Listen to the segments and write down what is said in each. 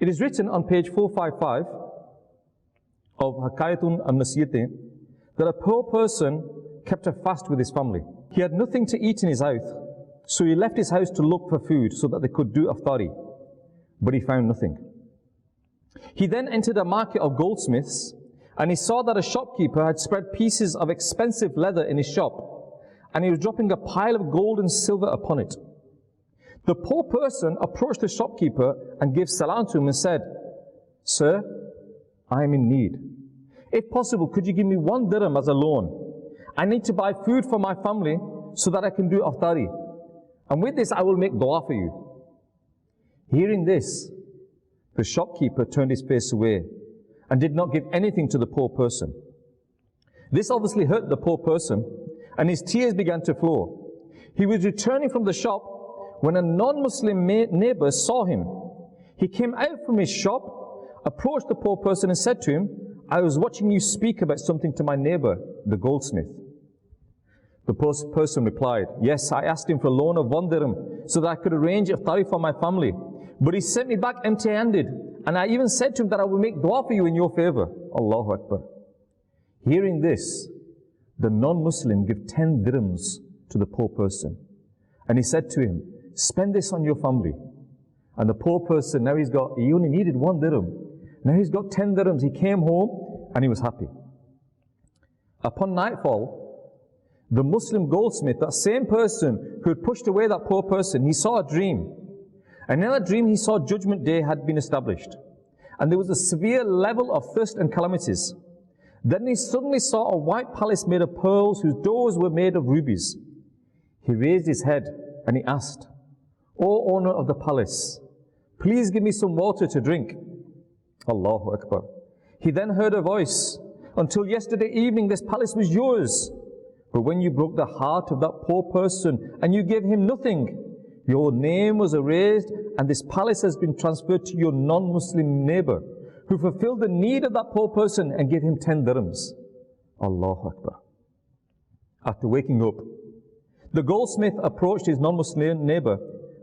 It is written on page 455 of Hakayatun al-Nasiyate that a poor person kept a fast with his family. He had nothing to eat in his house, so he left his house to look for food so that they could do Aftari, but he found nothing. He then entered a market of goldsmiths, and he saw that a shopkeeper had spread pieces of expensive leather in his shop, and he was dropping a pile of gold and silver upon it. The poor person approached the shopkeeper and gave salam to him and said, "Sir, I am in need. If possible, could you give me 1 dirham as a loan? I need to buy food for my family so that I can do Aftari. And with this, I will make dua for you." Hearing this, the shopkeeper turned his face away and did not give anything to the poor person. This obviously hurt the poor person, and his tears began to flow. He was returning from the shop when a non-Muslim neighbor saw him. He came out from his shop, approached the poor person and said to him, "I was watching you speak about something to my neighbor, the goldsmith." The poor person replied, "Yes, I asked him for a loan of 1 dirham so that I could arrange Iftari for my family. But he sent me back empty-handed, and I even said to him that I will make dua for you in your favor." Allahu Akbar. Hearing this, the non-Muslim gave 10 dirhams to the poor person. And he said to him, "Spend this on your family." And the poor person, now he only needed 1 dirham. Now he's got 10 dirhams. He came home and he was happy. Upon nightfall, the Muslim goldsmith, that same person who had pushed away that poor person, he saw a dream. And in that dream he saw Judgment Day had been established. And there was a severe level of thirst and calamities. Then he suddenly saw a white palace made of pearls whose doors were made of rubies. He raised his head and he asked, "O owner of the palace, please give me some water to drink." Allahu Akbar. He then heard a voice, "Until yesterday evening this palace was yours. But when you broke the heart of that poor person and you gave him nothing, your name was erased and this palace has been transferred to your non-Muslim neighbor who fulfilled the need of that poor person and gave him 10 dirhams. Allahu Akbar. After waking up, the goldsmith approached his non-Muslim neighbor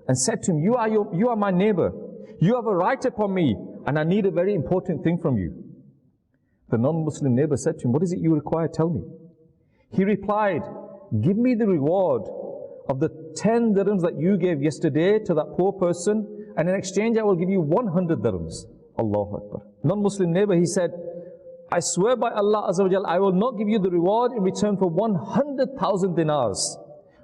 and said to him, you are my neighbor. You have a right upon me and I need a very important thing from you." The non-Muslim neighbor said to him, "What is it you require? Tell me." He replied, "Give me the reward of the 10 dirhams that you gave yesterday to that poor person, and in exchange I will give you 100 dirhams. Allahu Akbar. Non-Muslim neighbor, he said, "I swear by Allah Azza wa Jal, I will not give you the reward in return for 100,000 dinars.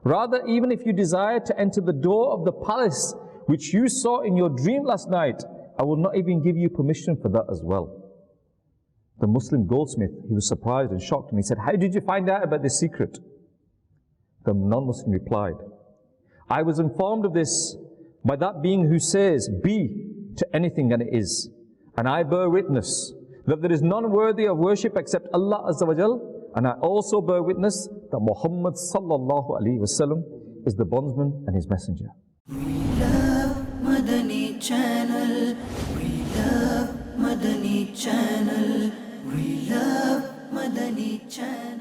Rather, even if you desire to enter the door of the palace which you saw in your dream last night, I will not even give you permission for that as well." The Muslim goldsmith, he was surprised and shocked, and he said, "How did you find out about this secret?" The non-Muslim replied, "I was informed of this by that being who says, 'Be' to anything and it is. And I bear witness that there is none worthy of worship except Allah Azza wa Jal, and I also bear witness that Muhammad sallallahu alaihi wasallam is the bondsman and his messenger." We love Madani Channel. We love Madani Channel. We love Madani Channel.